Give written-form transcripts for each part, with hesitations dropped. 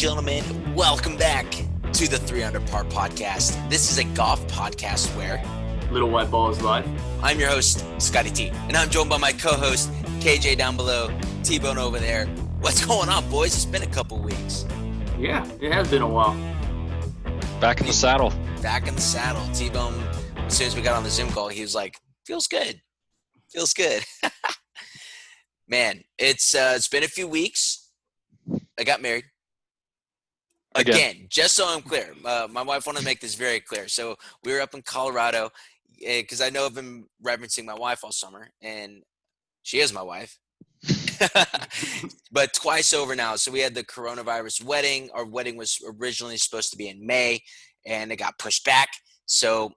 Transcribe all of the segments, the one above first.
gentlemen, welcome back to the 3 Under Par podcast. This is a golf podcast where Little White Ball is live. I'm your host, Scotty T, and I'm joined by my co-host, KJ down below, T-Bone over there. What's going on, boys? It's been a couple weeks. Yeah, it has been a while. Back in the saddle. Back in the saddle. T-Bone, as soon as we got on the Zoom call, he was like, feels good. Feels good. Man, it's been a few weeks. I got married. Again, just so I'm clear, my wife wanted to make this very clear. So we were up in Colorado because I know I've been referencing my wife all summer, and she is my wife. But twice over now. So we had the coronavirus wedding. Our wedding was originally supposed to be in May, and it got pushed back. So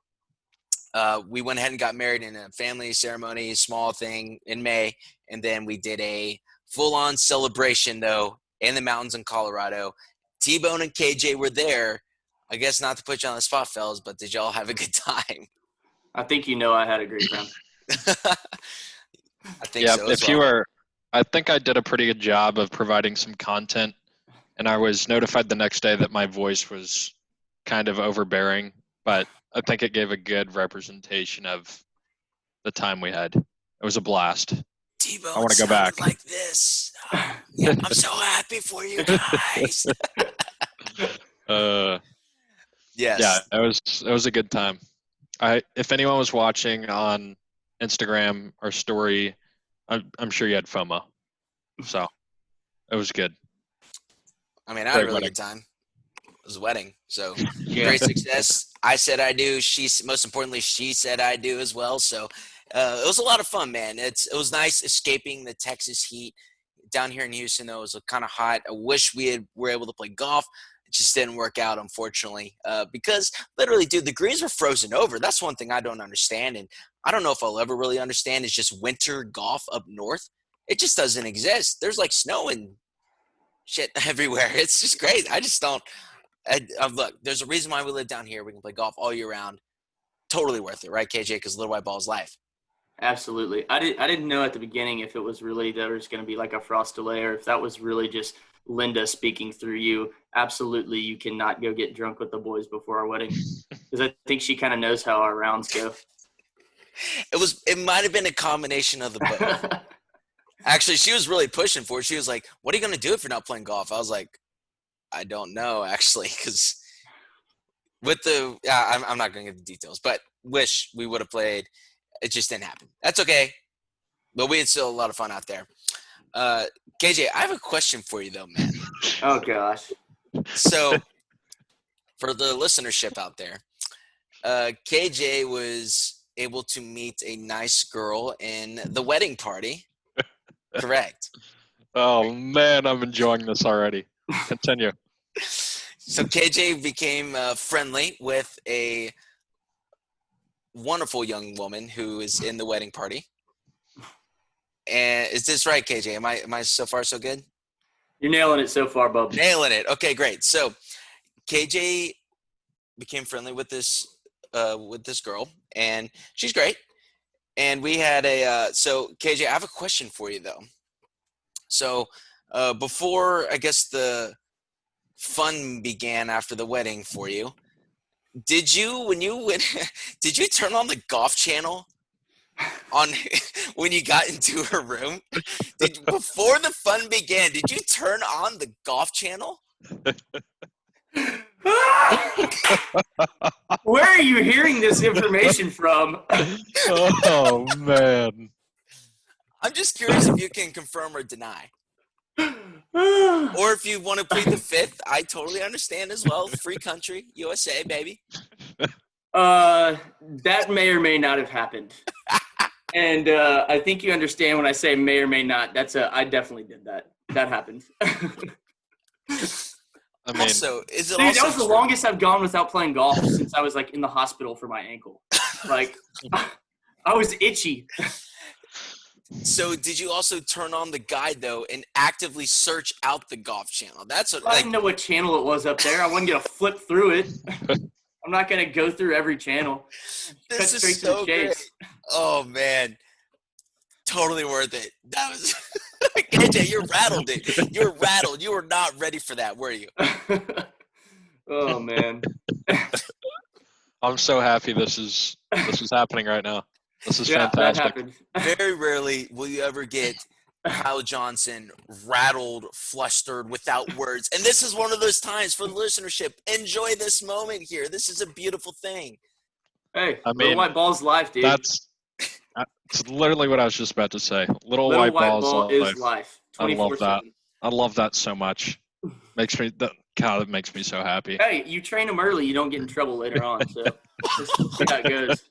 we went ahead and got married in a family ceremony, small thing in May. And then we did a full-on celebration, though, in the mountains in Colorado. T-Bone and KJ were there. I guess not to put you on the spot, fellas, but did y'all have a good time? I think you know I had a great time. I think so as well. I think I did a pretty good job of providing some content, and I was notified the next day that my voice was kind of overbearing, but I think it gave a good representation of the time we had. It was a blast. T-Bone, I want to go back like this. Yeah, I'm so happy for you guys. Yes. Yeah, it was a good time. If anyone was watching on Instagram or story, I'm sure you had FOMO. So it was good. I mean, I had a really good time. It was a wedding, so great success. I said I do. Most importantly, she said I do as well. So it was a lot of fun, man. It was nice escaping the Texas heat. Down here in Houston, though, it was kind of hot. I wish were able to play golf. It just didn't work out, unfortunately, because literally, dude, the greens were frozen over. That's one thing I don't understand, and I don't know if I'll ever really understand is just winter golf up north. It just doesn't exist. There's like snow and shit everywhere. It's just crazy. I just don't. Look, there's a reason why we live down here. We can play golf all year round. Totally worth it, right, KJ? Because Little White Ball is life. Absolutely. I didn't know at the beginning if it was really there was going to be like a frost delay or if that was really just Linda speaking through you. Absolutely, you cannot go get drunk with the boys before our wedding because I think she kind of knows how our rounds go. It might have been a combination of the both. Actually, she was really pushing for it. She was like, what are you going to do if you're not playing golf? I was like, I don't know, actually, because with I'm not going to get the details, but wish we would have played. It just didn't happen. That's okay. But we had still a lot of fun out there. KJ, I have a question for you, though, man. Oh, gosh. So for the listenership out there, KJ was able to meet a nice girl in the wedding party. Correct. Oh, man, I'm enjoying this already. Continue. So KJ became friendly with a wonderful young woman who is in the wedding party. And is this right, KJ? Am I so far so good? You're nailing it so far, bub. Nailing it. Okay, great. So KJ became friendly with this girl, and she's great. And we had so KJ, I have a question for you though. So before I guess the fun began after the wedding for you, did you turn on the golf channel on when you got into her room? Before the fun began, did you turn on the golf channel? Where are you hearing this information from? Oh, man. I'm just curious if you can confirm or deny. Or if you want to plead the fifth, I totally understand as well. Free country, USA, baby. That may or may not have happened. And I think you understand when I say may or may not. I definitely did that. That happened. I mean, also, is it dude, also that was the longest I've gone without playing golf since I was like in the hospital for my ankle. Like, I was itchy. So did you also turn on the guide though and actively search out the golf channel? That's what I didn't know what channel it was up there. I wasn't gonna flip through it. I'm not gonna go through every channel. This is so great. Oh man, totally worth it. That was KJ, you're rattled, dude. You're rattled. You were not ready for that, were you? Oh man. I'm so happy this is happening right now. This is Yeah, that fantastic. happened. Very rarely will you ever get Kyle Johnson rattled, flustered, without words. And this is one of those times for the listenership. Enjoy this moment here. This is a beautiful thing. Hey, I Little mean, White Ball's life, dude. That's literally what I was just about to say. Little White Ball's Ball life. is life. I love 24/7. that. I love that so much. God, it makes me so happy. Hey, you train them early, you don't get in trouble later on. So just see how it goes.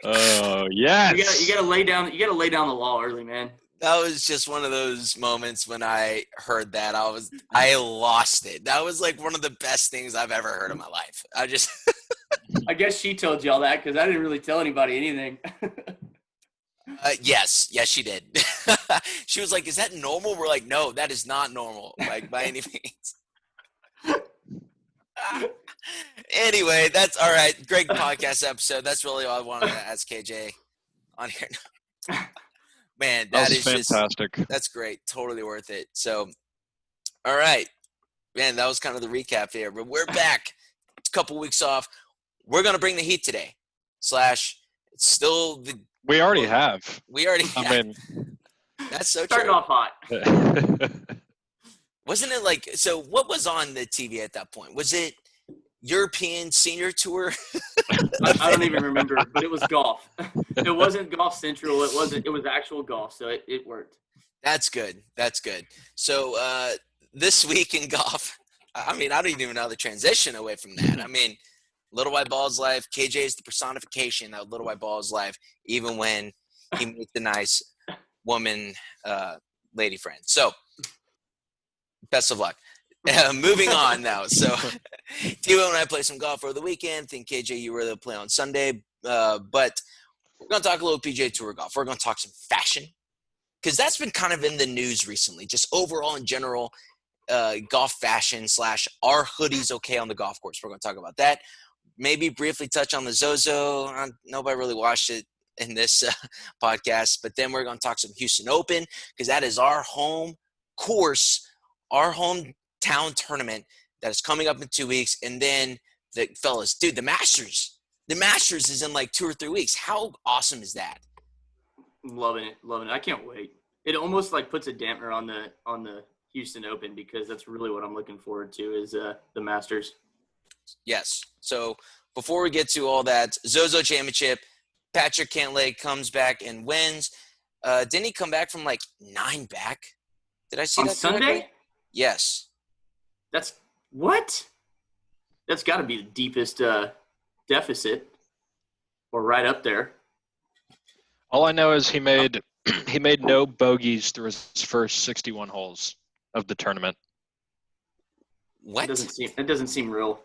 Oh yes. You gotta lay down. You gotta lay down the law early, man. That was just one of those moments when I heard that. I lost it. That was like one of the best things I've ever heard in my life. I guess she told you all that because I didn't really tell anybody anything. Yes, she did. She was like, "Is that normal?" We're like, "No, that is not normal, like by any means." Anyway, that's all right. Great podcast episode. That's really all I wanted to ask KJ on here. Man, that is fantastic. That's great. Totally worth it. So, all right, man, that was kind of the recap here. But we're back. It's a couple weeks off. We're gonna bring the heat today. It's still the. We already have. I mean, that's so Starting true. off hot. Wasn't it like so? What was on the TV at that point? Was it European Senior Tour? I don't even remember, but it was golf. It wasn't Golf Central. It was actual golf, so it worked. That's good. So this week in golf, I mean, I don't even know the transition away from that. I mean, Little White Ball's life, KJ is the personification of Little White Ball's life, even when he meets a nice woman, lady friend. So, best of luck. Moving on now. So, Tebow and I played some golf over the weekend. I think, KJ, you were able to play on Sunday. But we're going to talk a little PGA Tour golf. We're going to talk some fashion because that's been kind of in the news recently, just overall in general, golf fashion / are hoodies okay on the golf course? We're going to talk about that. Maybe briefly touch on the ZOZO. Nobody really watched it in this podcast. But then we're going to talk some Houston Open because that is our home course, our hometown tournament that is coming up in 2 weeks. And then, fellas, dude, the Masters is in like 2 or 3 weeks. How awesome is that? Loving it. I can't wait. It almost like puts a dampener on the Houston Open because that's really what I'm looking forward to is the Masters. Yes. So before we get to all that, ZOZO Championship, Patrick Cantlay comes back and wins. Didn't he come back from like 9 back? Did I see that Sunday? correctly? Yes. That's what? That's got to be the deepest deficit, or right up there. All I know is he made no bogeys through his first 61 holes of the tournament. What? It doesn't seem real.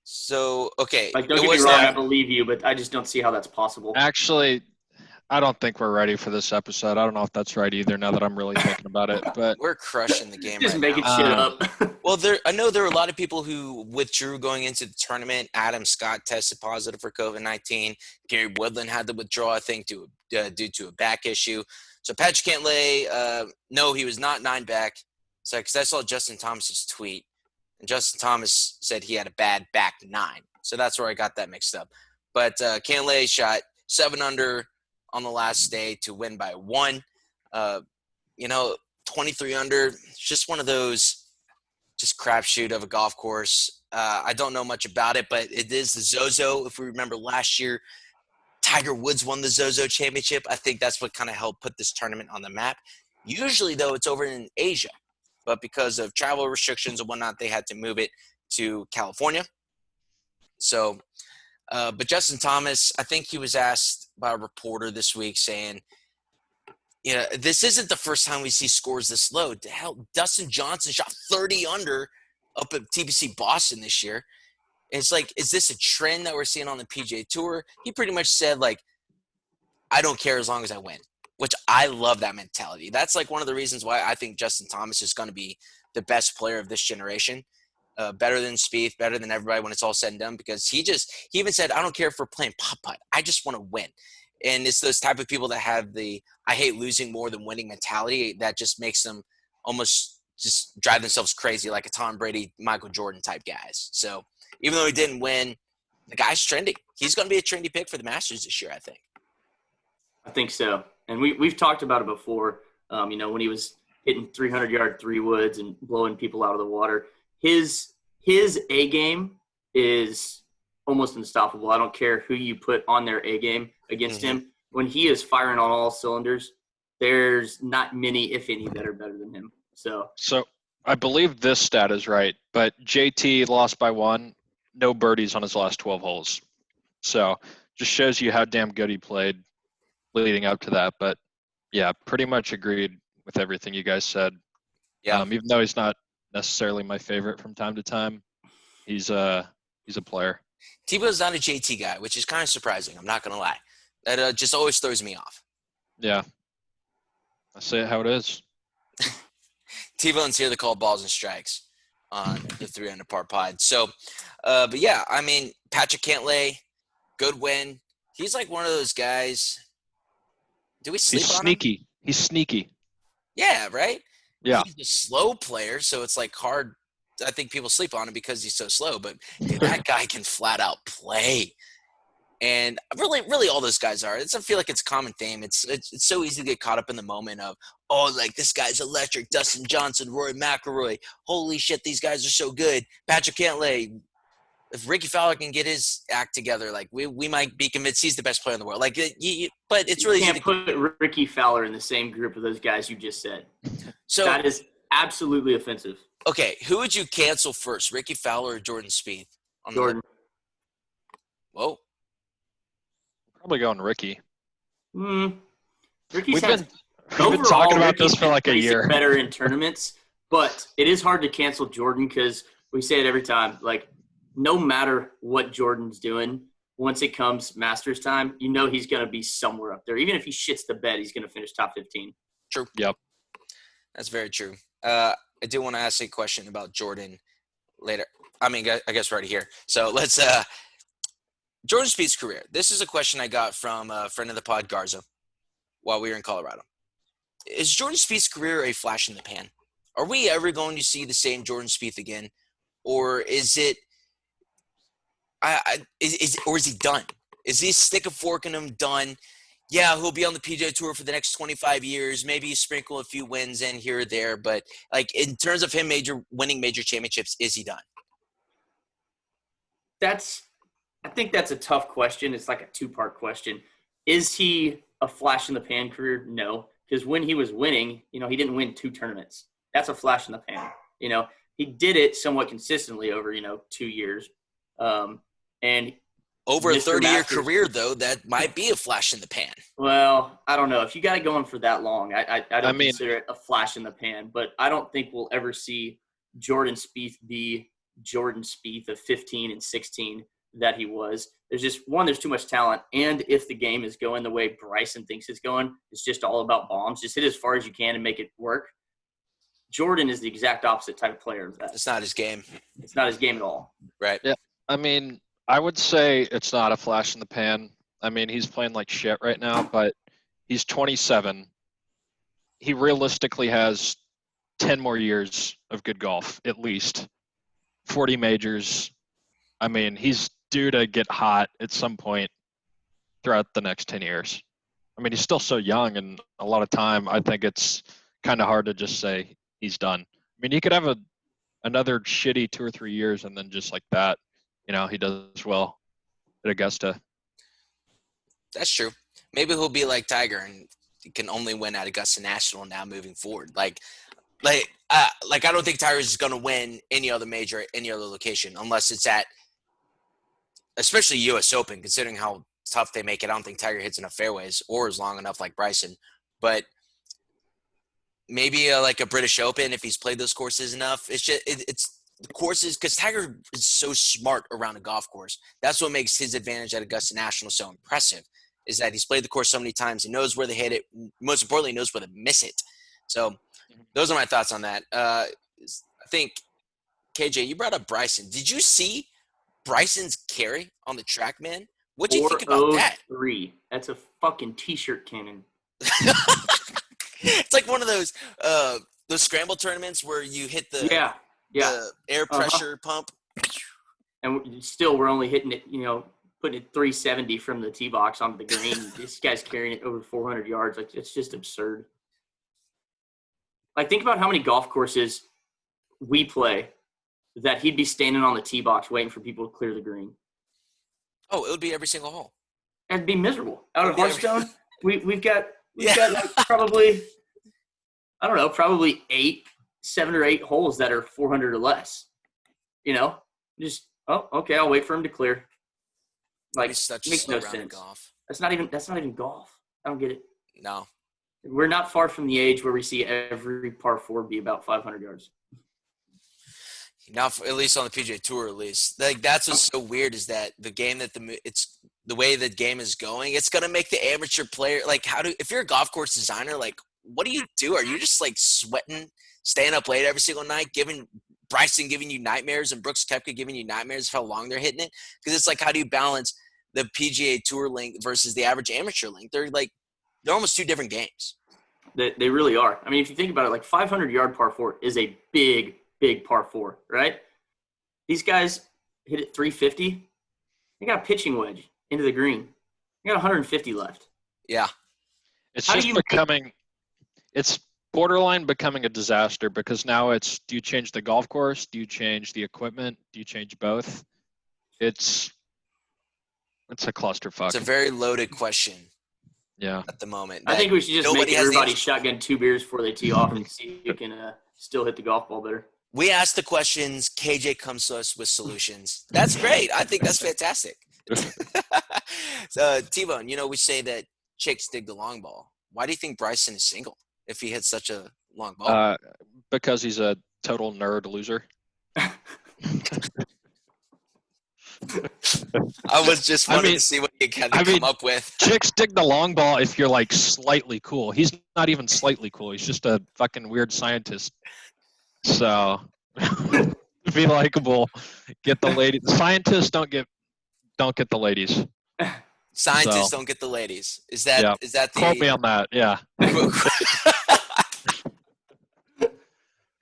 So, okay. Like, don't get me wrong, I believe you, but I just don't see how that's possible. Actually, I don't think we're ready for this episode. I don't know if that's right either now that I'm really thinking about it. But we're crushing the game just right making now. shit up. Well, I know there were a lot of people who withdrew going into the tournament. Adam Scott tested positive for COVID-19. Gary Woodland had to withdraw, I think, due to a back issue. So Patrick Cantlay, no, he was not 9 back. So, because I saw Justin Thomas's tweet, and Justin Thomas said he had a bad back 9. So that's where I got that mixed up. But Cantlay shot 7 under on the last day to win by 1. 23 under. It's just one of those just crapshoot of a golf course. I don't know much about it, but it is the ZOZO. If we remember last year, Tiger Woods won the ZOZO Championship. I think that's what kind of helped put this tournament on the map. Usually, though, it's over in Asia. But because of travel restrictions and whatnot, they had to move it to California. So, but Justin Thomas, I think he was asked by a reporter this week saying, this isn't the first time we see scores this low. The hell, Dustin Johnson shot 30 under up at TPC Boston this year. And it's like, is this a trend that we're seeing on the PGA Tour? He pretty much said, like, I don't care as long as I win, which I love that mentality. That's like one of the reasons why I think Justin Thomas is going to be the best player of this generation. Better than Spieth, better than everybody when it's all said and done, because he even said, I don't care if we're playing putt-putt. I just want to win. And it's those type of people that have the I hate losing more than winning mentality that just makes them almost just drive themselves crazy like a Tom Brady, Michael Jordan type guys. So even though he didn't win, the guy's trending. He's going to be a trendy pick for the Masters this year, I think. I think so. And we've talked about it before, when he was hitting 300-yard 3-woods and blowing people out of the water. His A game is almost unstoppable. I don't care who you put on their A game against him. When he is firing on all cylinders, there's not many, if any, that are better than him. So I believe this stat is right, but JT lost by 1, no birdies on his last 12 holes. So just shows you how damn good he played leading up to that. But yeah, pretty much agreed with everything you guys said. Yeah. Even though he's not necessarily my favorite from time to time, he's a player. Tebow's not a JT guy, which is kind of surprising. I'm not going to lie. That just always throws me off. Yeah. I say it how it is. T-Bone's here to call balls and strikes on the 3 Under Par pod. So, but yeah, I mean, Patrick Cantlay, good win. He's like one of those guys. Do we sleep on him? He's sneaky. Yeah, right? Yeah. He's a slow player, so it's like hard. I think people sleep on him because he's so slow, but dude, that guy can flat out play. And really all those guys are. I feel like it's a common theme. It's so easy to get caught up in the moment of, oh, like this guy's electric, Dustin Johnson, Rory McIlroy. Holy shit, these guys are so good. Patrick Cantlay. If Ricky Fowler can get his act together, like we might be convinced he's the best player in the world. Like, but it's really you can't put Ricky Fowler in the same group of those guys you just said. So that is absolutely offensive. Okay, who would you cancel first, Ricky Fowler or Jordan Spieth? Jordan. Whoa. Probably going Ricky. We've been talking about this for like a year. Better in tournaments, but it is hard to cancel Jordan because we say it every time. Like, no matter what Jordan's doing, once it comes Masters time, he's going to be somewhere up there. Even if he shits the bed, he's going to finish top 15. True. Yep. That's very true. I do want to ask a question about Jordan later. I mean, I guess right here. So let's Jordan Spieth's career. This is a question I got from a friend of the pod, Garza, while we were in Colorado. Is Jordan Spieth's career a flash in the pan? Are we ever going to see the same Jordan Spieth again? Or is it is he done? Is he stick a fork in him done? Yeah, he'll be on the PGA Tour for the next 25 years. Maybe you sprinkle a few wins in here or there. But, like, in terms of him winning major championships, is he done? I think that's a tough question. It's like a two-part question. Is he a flash-in-the-pan career? No. Because when he was winning, he didn't win 2 tournaments. That's a flash in the pan. He did it somewhat consistently over, 2 years. And over a 30-year career, though, that might be a flash in the pan. Well, I don't know. If you got it going for that long, I don't consider it a flash in the pan. But I don't think we'll ever see Jordan Spieth be Jordan Spieth of 15 and 16 that he was. There's too much talent. And if the game is going the way Bryson thinks it's going, it's just all about bombs. Just hit as far as you can and make it work. Jordan is the exact opposite type of player of that. It's not his game. It's not his game at all. Right. Yeah. I mean, I would say it's not a flash in the pan. I mean, he's playing like shit right now, but he's 27. He realistically has 10 more years of good golf, at least. 40 majors. I mean, he's due to get hot at some point throughout the next 10 years. I mean, he's still so young, and a lot of time, I think it's kind of hard to just say he's done. I mean, he could have another shitty 2 or 3 years, and then just like that, he does well at Augusta. That's true. Maybe he'll be like Tiger and he can only win at Augusta National now moving forward. I don't think Tiger is going to win any other major at any other location unless it's at, especially U.S. Open, considering how tough they make it. I don't think Tiger hits enough fairways or is long enough like Bryson. But maybe like a British Open if he's played those courses enough. It's just it's the courses because Tiger is so smart around a golf course. That's what makes his advantage at Augusta National so impressive. Is that he's played the course so many times. He knows where to hit it. Most importantly, he knows where to miss it. So those are my thoughts on that. I think, KJ, you brought up Bryson. Did you see Bryson's carry on the track, man? What'd you think about that? 403. That's a fucking t-shirt cannon. It's like one of those scramble tournaments where you hit the air pressure pump. And still, we're only hitting it, putting it 370 from the tee box onto the green. This guy's carrying it over 400 yards. Like, it's just absurd. Like, think about how many golf courses we play that he'd be standing on the tee box waiting for people to clear the green. Oh, it would be every single hole. It'd be miserable. Out at Hearthstone, we've got like probably, I don't know, probably 7 or 8 holes that are 400 or less. Just, okay, I'll wait for him to clear. Like, makes no sense. Golf. That's not even golf. I don't get it. No. We're not far from the age where we see every par 4 be about 500 yards. Not at least on the PGA Tour, at least. Like, that's what's so weird is that the game it's the way the game is going. It's gonna make the amateur player like if you're a golf course designer, like, what do you do? Are you just like sweating, staying up late every single night, Bryson giving you nightmares and Brooks Koepka giving you nightmares of how long they're hitting it? Because it's like, how do you balance the PGA Tour link versus the average amateur link? They're almost 2 different games. They really are. I mean, if you think about it, like 500-yard par 4 is a big par 4, right? These guys hit it 350. They got a pitching wedge into the green. They got 150 left. Yeah. It's it's borderline becoming a disaster because now do you change the golf course? Do you change the equipment? Do you change both? It's a clusterfuck. It's a very loaded question. Yeah. At the moment. I think we should just make everybody shotgun 2 beers before they tee off and see who can still hit the golf ball better. We ask the questions. KJ comes to us with solutions. That's great. I think that's fantastic. So, T-Bone, we say that chicks dig the long ball. Why do you think Bryson is single if he hits such a long ball? Because he's a total nerd loser. I was just wanting to see what you can come up with. Chicks dig the long ball if you're like slightly cool. He's not even slightly cool. He's just a fucking weird scientist. So be likable, get the ladies. Scientists don't get the ladies. Scientists don't get the ladies. Is that the quote me on that? Yeah.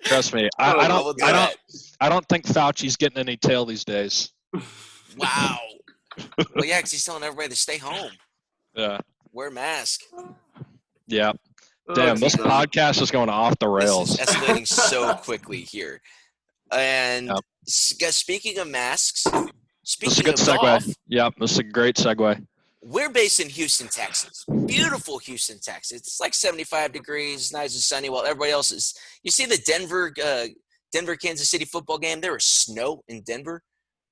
Trust me. I don't think Fauci's getting any tail these days. Wow. Well, yeah, because he's telling everybody to stay home. Yeah. Wear a mask. Yeah. Damn, this podcast is going off the rails. This is escalating so quickly here. And speaking of masks, this is a good segue. Golf, this is a great segue. We're based in Houston, Texas. Beautiful Houston, Texas. It's like 75 degrees, nice and sunny, while everybody else is. You see the Denver, Kansas City football game? There was snow in Denver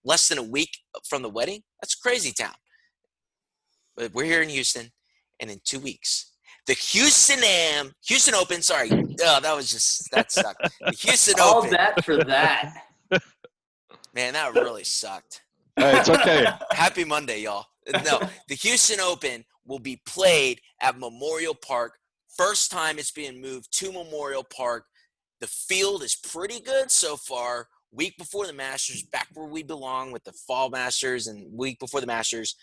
less than a week from the wedding. That's crazy town. But we're here in Houston, and in 2 weeks, the Houston Open. Sorry, that sucked. The Houston All Open. All that for that. Man, that really sucked. Hey, it's okay. Happy Monday, y'all. No, the Houston Open will be played at Memorial Park. First time it's being moved to Memorial Park. The field is pretty good so far. Week before the Masters, back where we belong with the Fall Masters, and week before the Masters.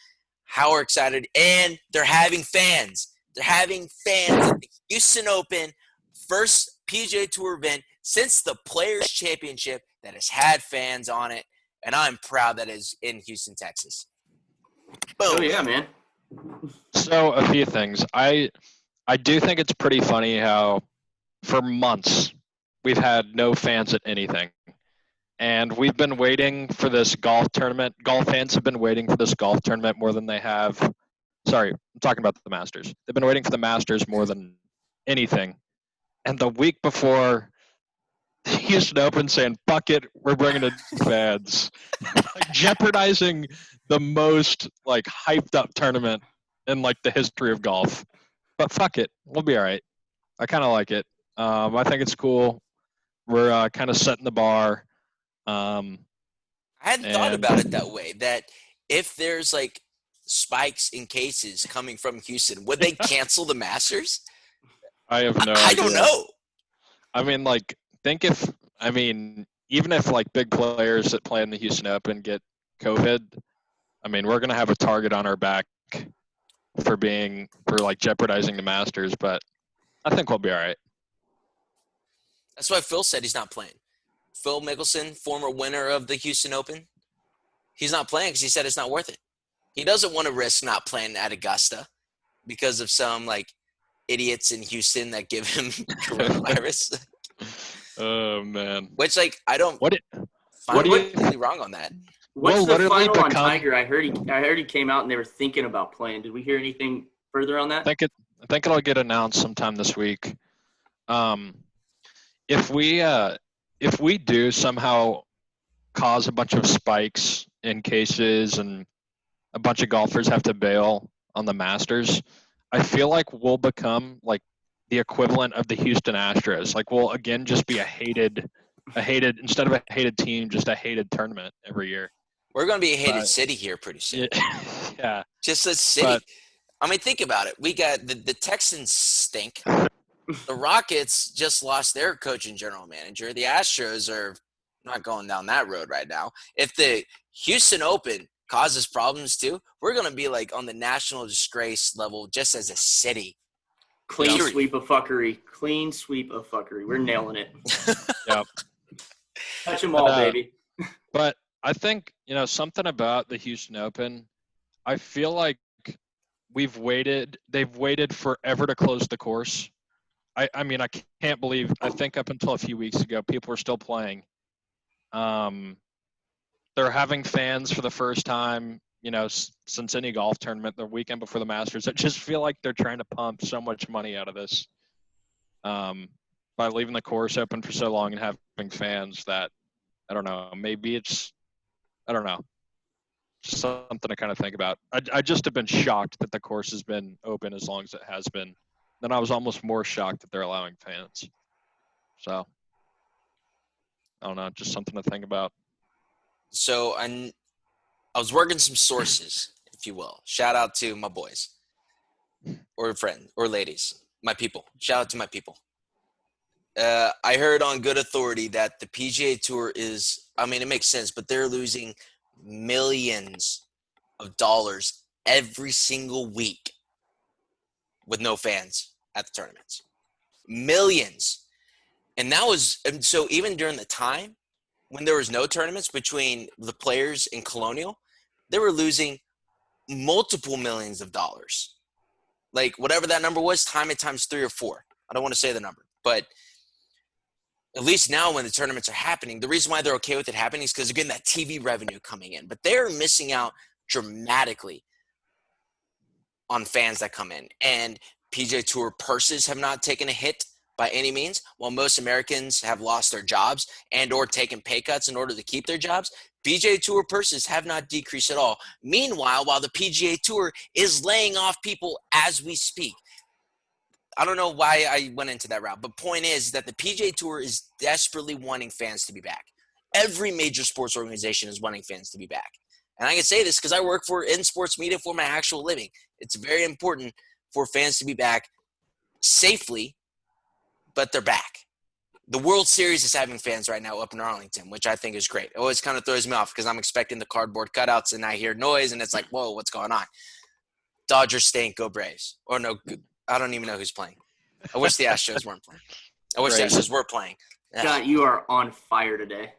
How we're excited. And they're having fans. They're having fans at the Houston Open, first PGA Tour event since the Players Championship that has had fans on it. And I'm proud that is in Houston, Texas. Boom. Oh, yeah, man. So a few things. I do think it's pretty funny how for months we've had no fans at anything. And we've been waiting for this golf tournament. Golf fans have been waiting for this golf tournament more than they have. Sorry, I'm talking about the Masters. They've been waiting for the Masters more than anything. And the week before the Houston Open saying, fuck it, we're bringing in fans. Like, jeopardizing the most like hyped up tournament in like the history of golf. But fuck it, we'll be all right. I kind of like it. I think it's cool. We're kind of setting the bar. I hadn't thought about it that way, that if there's like spikes in cases coming from Houston, would they cancel the Masters? I have no idea. I don't know. I mean, like, even if like big players that play in the Houston Open get COVID, I mean, we're going to have a target on our back for like jeopardizing the Masters, but I think we'll be all right. That's why Phil said he's not playing. Phil Mickelson, former winner of the Houston Open, he's not playing because he said it's not worth it. He doesn't want to risk not playing at Augusta because of some like idiots in Houston that give him coronavirus. Oh man! Which like I don't. What are you completely wrong on that? What's the final on Tiger? I heard he came out and they were thinking about playing. Did we hear anything further on that? I think it'll get announced sometime this week. If we do somehow cause a bunch of spikes in cases and a bunch of golfers have to bail on the Masters, I feel like we'll become like the equivalent of the Houston Astros. Like we'll again just be a hated instead of a hated team, just a hated tournament every year. We're going to be a hated city here pretty soon. Yeah. Just a city. I mean, think about it. We got the Texans stink. The Rockets just lost their coach and general manager. The Astros are not going down that road right now. If the Houston Open causes problems too, we're going to be like on the national disgrace level just as a city. Clean sweep of fuckery. We're nailing it. Yep. Touch them all, baby. But I think, something about the Houston Open, I feel like they've waited forever to close the course. I mean, I can't believe, I think up until a few weeks ago, people were still playing. They're having fans for the first time, since any golf tournament the weekend before the Masters. I just feel like they're trying to pump so much money out of this by leaving the course open for so long and having fans that, I don't know, maybe it's, I don't know, something to kind of think about. I just have been shocked that the course has been open as long as it has been. Then I was almost more shocked that they're allowing fans. So, I don't know, just something to think about. So I was working some sources, if you will. Shout out to my boys or friends or ladies, my people. Shout out to my people. I heard on good authority that the PGA Tour is, I mean, it makes sense, but they're losing millions of dollars every single week with no fans at the tournaments. Millions. And so even during the time when there was no tournaments between the players and Colonial, they were losing multiple millions of dollars. Like whatever that number was, times 3 or 4. I don't want to say the number, but at least now when the tournaments are happening, the reason why they're okay with it happening is because they're getting that TV revenue coming in. But they're missing out dramatically on fans that come in. And PGA Tour purses have not taken a hit by any means, while most Americans have lost their jobs and or taken pay cuts in order to keep their jobs. PGA Tour purses have not decreased at all. Meanwhile, while the PGA Tour is laying off people as we speak. I don't know why I went into that route, but point is that the PGA Tour is desperately wanting fans to be back. Every major sports organization is wanting fans to be back. And I can say this because I work in sports media for my actual living. It's very important for fans to be back safely, but they're back. The World Series is having fans right now up in Arlington, which I think is great. It always kind of throws me off because I'm expecting the cardboard cutouts and I hear noise and it's like, whoa, what's going on? Dodgers stink, go Braves. Or no, I don't even know who's playing. I wish the Astros weren't playing. I wish the Astros were playing. Scott, you are on fire today.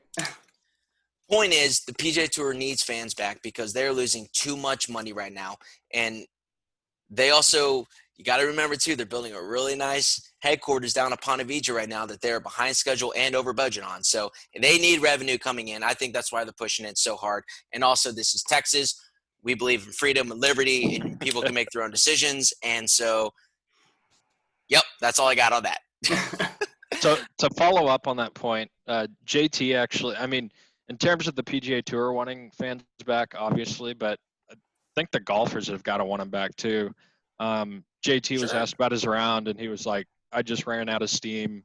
Point is, the PGA Tour needs fans back because they're losing too much money right now. And they also, you got to remember too, they're building a really nice headquarters down at Ponte Vedra right now that they're behind schedule and over budget on. So they need revenue coming in. I think that's why they're pushing it so hard. And also, this is Texas. We believe in freedom and liberty, and people can make their own decisions. And so, yep, that's all I got on that. So to follow up on that point, JT actually, I mean, in terms of the PGA Tour wanting fans back, obviously, but I think the golfers have got to want them back too. JT was asked about his round, and he was like, I just ran out of steam,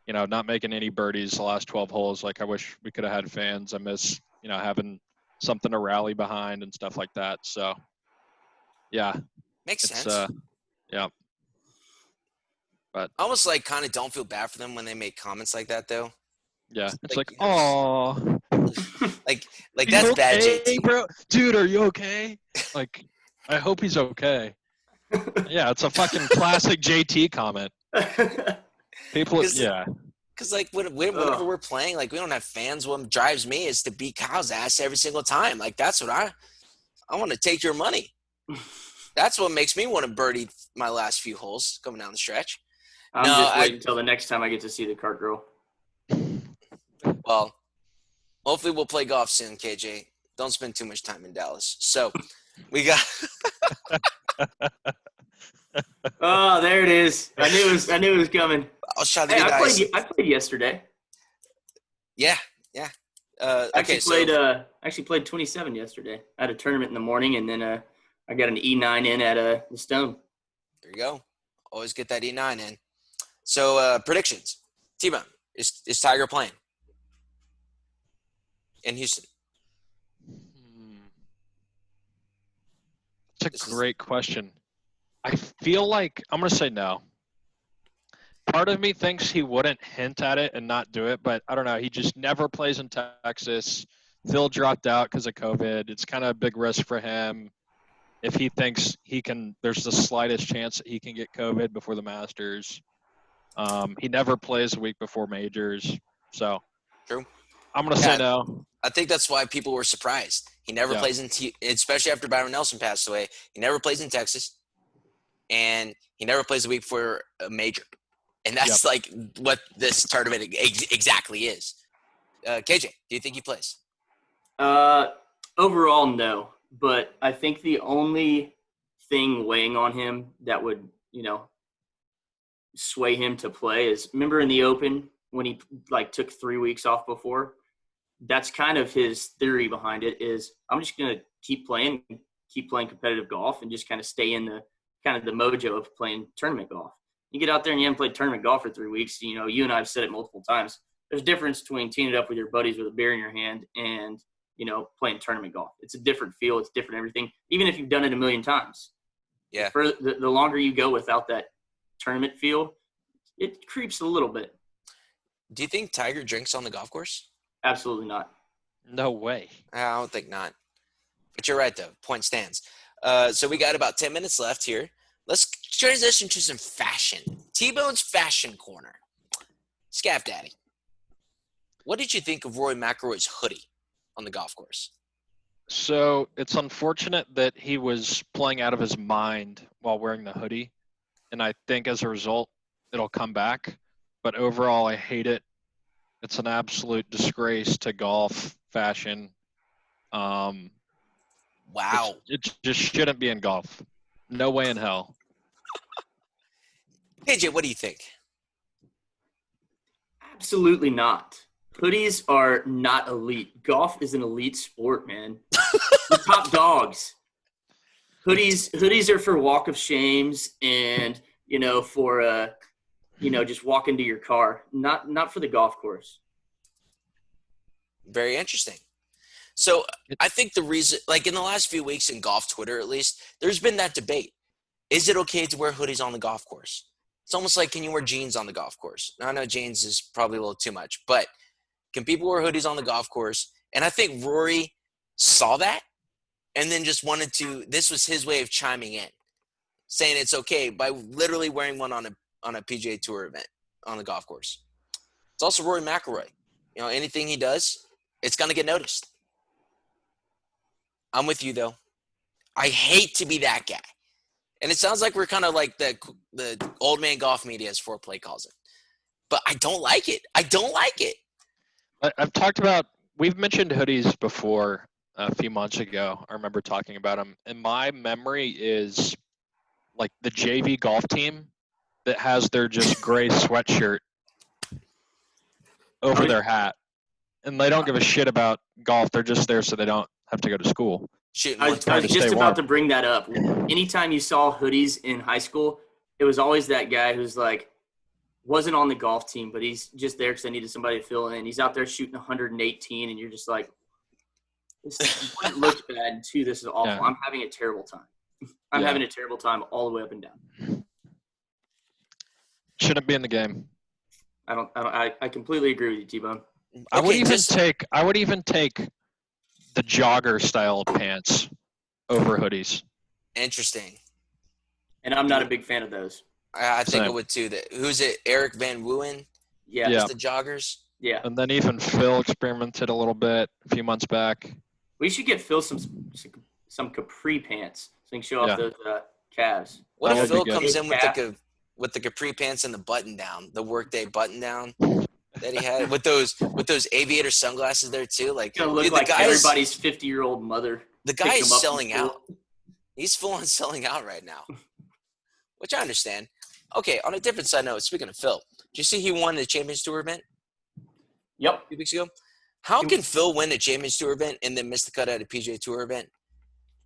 not making any birdies the last 12 holes. Like, I wish we could have had fans. I miss, having something to rally behind and stuff like that. So, yeah. Makes sense. Yeah. But I almost kind of don't feel bad for them when they make comments like that, though. Yeah, it's like, oh. like that's bad, JT. Bro? Dude, are you okay? Like, I hope he's okay. Yeah, it's a fucking classic JT comment. People, yeah. Because like whenever we're playing, like we don't have fans. What drives me is to beat Kyle's ass every single time. Like that's what I want to take your money. That's what makes me want to birdie my last few holes coming down the stretch. I'm just waiting until the next time I get to see the cart girl. Well, hopefully we'll play golf soon, KJ. Don't spend too much time in Dallas. So we got. Oh, there it is. I knew it was coming. I'll shout the guys. I played yesterday. Yeah. Okay, actually played 27 yesterday. I had a tournament in the morning, and then I got an E9 in at the Stone. There you go. Always get that E9 in. So predictions. T-Bone, is Tiger playing in Houston? That's a great question. I feel like I'm going to say no. Part of me thinks he wouldn't hint at it and not do it, but I don't know. He just never plays in Texas. Phil dropped out because of COVID. It's kind of a big risk for him. If he thinks there's the slightest chance that he can get COVID before the Masters. He never plays a week before majors. So true. I'm going to say no. I think that's why people were surprised. He never plays especially after Byron Nelson passed away. He never plays in Texas. And he never plays a week before a major. And that's like what this tournament exactly is. KJ, do you think he plays? Overall, no. But I think the only thing weighing on him that would, sway him to play is, remember in the Open when he took 3 weeks off before? That's kind of his theory behind it is, I'm just going to keep playing competitive golf and just kind of stay in the mojo of playing tournament golf. You get out there and you haven't played tournament golf for 3 weeks. You and I have said it multiple times. There's a difference between teeing it up with your buddies with a beer in your hand and, playing tournament golf. It's a different feel. It's different everything, even if you've done it a million times. Yeah. For the longer you go without that tournament feel, it creeps a little bit. Do you think Tiger drinks on the golf course? Absolutely not. No way. I don't think not. But you're right, though. Point stands. So we got about 10 minutes left here. Let's transition to some fashion. T-Bone's Fashion Corner. Scaff Daddy, what did you think of Rory McIlroy's hoodie on the golf course? So it's unfortunate that he was playing out of his mind while wearing the hoodie. And I think as a result, it'll come back. But overall, I hate it. It's an absolute disgrace to golf fashion. Wow. It just shouldn't be in golf. No way in hell. AJ, what do you think? Absolutely not. Hoodies are not elite. Golf is an elite sport, man. The top dogs. Hoodies are for walk of shames and, for, just walking to your car. Not for the golf course. Very interesting. So I think the reason, in the last few weeks in golf Twitter at least, there's been that debate. Is it okay to wear hoodies on the golf course? It's almost like, can you wear jeans on the golf course? Now, I know jeans is probably a little too much, but can people wear hoodies on the golf course? And I think Rory saw that and then just this was his way of chiming in, saying it's okay by literally wearing one on a PGA Tour event on the golf course. It's also Rory McIlroy. Anything he does, it's going to get noticed. I'm with you, though. I hate to be that guy. And it sounds like we're kind of like the old man golf media, as Foreplay calls it. But I don't like it. We've mentioned hoodies before a few months ago. I remember talking about them. And my memory is like the JV golf team that has their just gray sweatshirt over their hat. And they don't give a shit about golf. They're just there so they don't have to go to school. I was just about to bring that up. Anytime you saw hoodies in high school, it was always that guy who's wasn't on the golf team, but he's just there because they needed somebody to fill in. He's out there shooting 118, and you're just like, one, it looks bad, and two, this is awful. Yeah. I'm having a terrible time. I'm having a terrible time all the way up and down. Shouldn't be in the game. I completely agree with you, T-Bone. I would even take the jogger style pants over hoodies. Interesting. And I'm not a big fan of those. I think I would too. Who's it? Eric Van Wooen? Yeah. Just the joggers? Yeah. And then even Phil experimented a little bit a few months back. We should get Phil some capri pants so he can show off those calves. What if Phil comes in with the capri pants and the button down, the workday button down that he had with those aviator sunglasses there too? Like, it's gonna look like everybody's 50-year-old mother. The guy is selling out. He's full on selling out right now, which I understand. Okay, on a different side note, speaking of Phil, did you see he won the Champions Tour event? Yep. A few weeks ago. How can Phil win a Champions Tour event and then miss the cut at a PGA Tour event?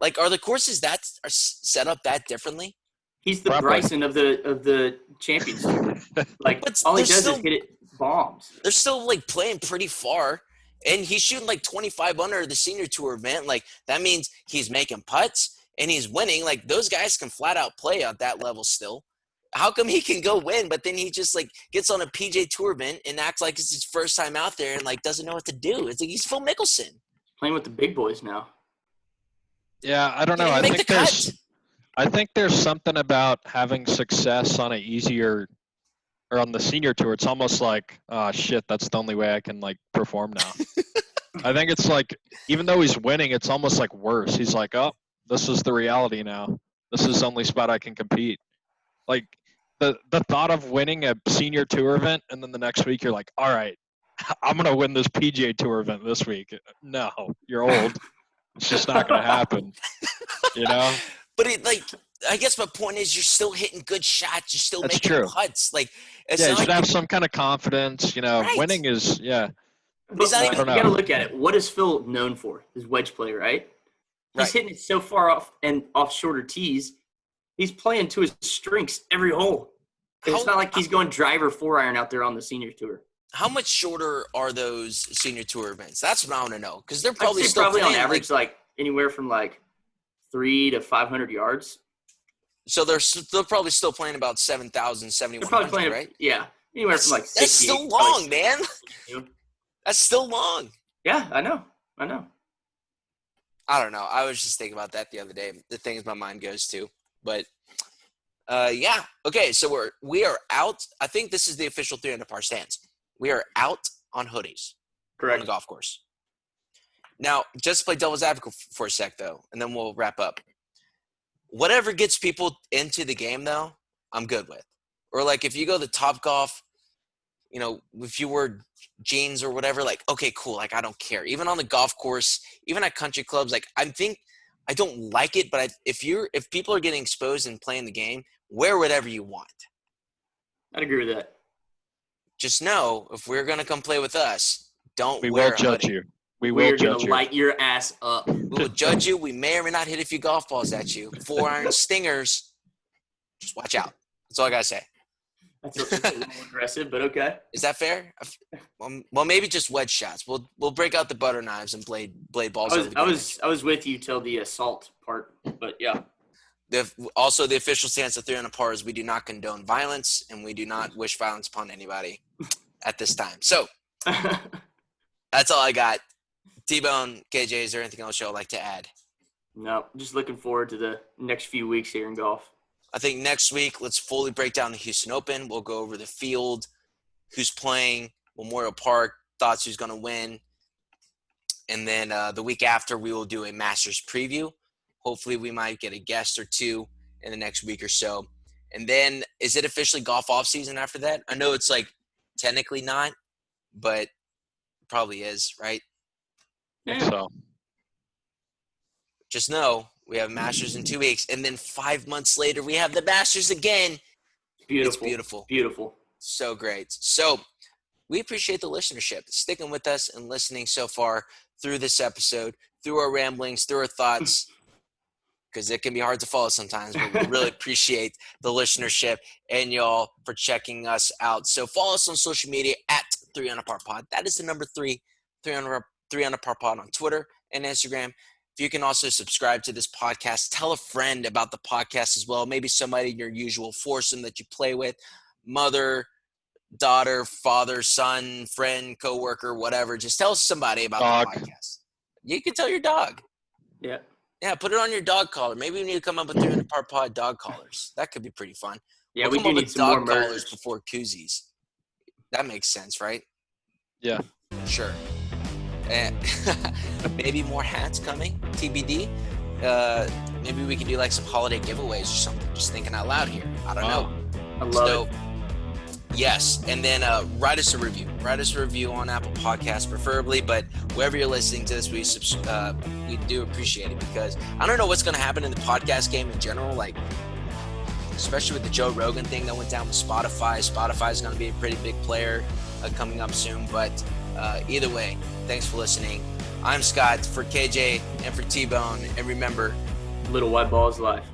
Like, are the courses that are set up that differently? He's the Bryson of the Champions Tour. Like, all he does is hit it bombs. They're still like playing pretty far, and he's shooting like 25 under the Senior Tour event. Like, that means he's making putts and he's winning. Like, those guys can flat out play at that level still. How come he can go win, but then he just like gets on a PJ Tour event and acts like it's his first time out there and like doesn't know what to do? It's like he's Phil Mickelson playing with the big boys now. Yeah, I don't know. I think there's something about having success on on the Senior Tour. It's almost like, oh shit, that's the only way I can like perform now. I think it's like, even though he's winning, it's almost like worse. He's like, oh, this is the reality now. This is the only spot I can compete. Like, the thought of winning a Senior Tour event and then the next week you're like, all right, I'm going to win this PGA Tour event this week. No, you're old. It's just not going to happen, you know? But I guess my point is you're still hitting good shots. You're still making putts. Like, you should have some kind of confidence, you know. Right. Winning is, But you got to look at it. What is Phil known for? His wedge play, right? He's hitting it so far off and off shorter tees. He's playing to his strengths every hole. It's not like he's going driver 4-iron out there on the Senior Tour. How much shorter are those Senior Tour events? That's what I want to know, because they're probably on average like anywhere from like 300 to 500 yards. So they're probably still playing about 7,000, 7,100, right? Yeah, anywhere from like 60. That's still long, man. That's still long. Yeah, I know. I don't know. I was just thinking about that the other day. The things my mind goes to. But, yeah. Okay, so we are out. I think this is the official 300 par stance. We are out on hoodies. Correct. On the golf course. Now, just to play devil's advocate for a sec, though, and then we'll wrap up. Whatever gets people into the game, though, I'm good with. Or, like, if you go to Topgolf, you know, if you wear jeans or whatever, like, okay, cool. Like, I don't care. Even on the golf course, even at country clubs, like, I don't like it, but if people are getting exposed and playing the game, wear whatever you want. I'd agree with that. Just know, if we're going to come play with us, we will judge you. We're going to light your ass up. We will judge you. We may or may not hit a few golf balls at you. 4-iron stingers. Just watch out. That's all I got to say. That's a little aggressive, but okay. Is that fair? Well, maybe just wedge shots. We'll break out the butter knives and blade balls. I was with you till the assault part, but yeah. Also, the official stance of 300 par is we do not condone violence, and we do not wish violence upon anybody at this time. So that's all I got. T-Bone, KJ, is there anything else y'all like to add? No, just looking forward to the next few weeks here in golf. I think next week, let's fully break down the Houston Open. We'll go over the field, who's playing, Memorial Park, thoughts who's going to win. And then the week after, we will do a Masters preview. Hopefully, we might get a guest or two in the next week or so. And then, is it officially golf off season after that? I know it's like technically not, but probably is, right? I think so. Just know we have Masters in 2 weeks, and then 5 months later we have the Masters again. Beautiful. It's beautiful. Beautiful. So great. So we appreciate the listenership, sticking with us and listening so far through this episode, through our ramblings, through our thoughts, because it can be hard to follow sometimes, but we really appreciate the listenership and y'all for checking us out. So follow us on social media at 300 Par Pod. That is the number 300 Par Pod on Twitter and Instagram. If you can also subscribe to this podcast, tell a friend about the podcast as well. Maybe somebody in your usual foursome that you play with, mother, daughter, father, son, friend, coworker, whatever. Just tell somebody about the podcast. You can tell your dog. Yeah. Yeah, put it on your dog collar. Maybe we need to come up with 300 Part Pod dog collars. That could be pretty fun. Yeah, we'll we do need some more collars before koozies. That makes sense, right? Yeah. Sure. And maybe more hats coming, TBD. Maybe we could do like some holiday giveaways or something. Just thinking out loud here. I don't know. I love it. Yes, and then write us a review. Write us a review on Apple Podcasts, preferably, but wherever you're listening to this, we do appreciate it, because I don't know what's going to happen in the podcast game in general, like especially with the Joe Rogan thing that went down with Spotify. Spotify is going to be a pretty big player coming up soon, but either way, thanks for listening. I'm Scott for KJ and for T-Bone, and remember, little white ball is life.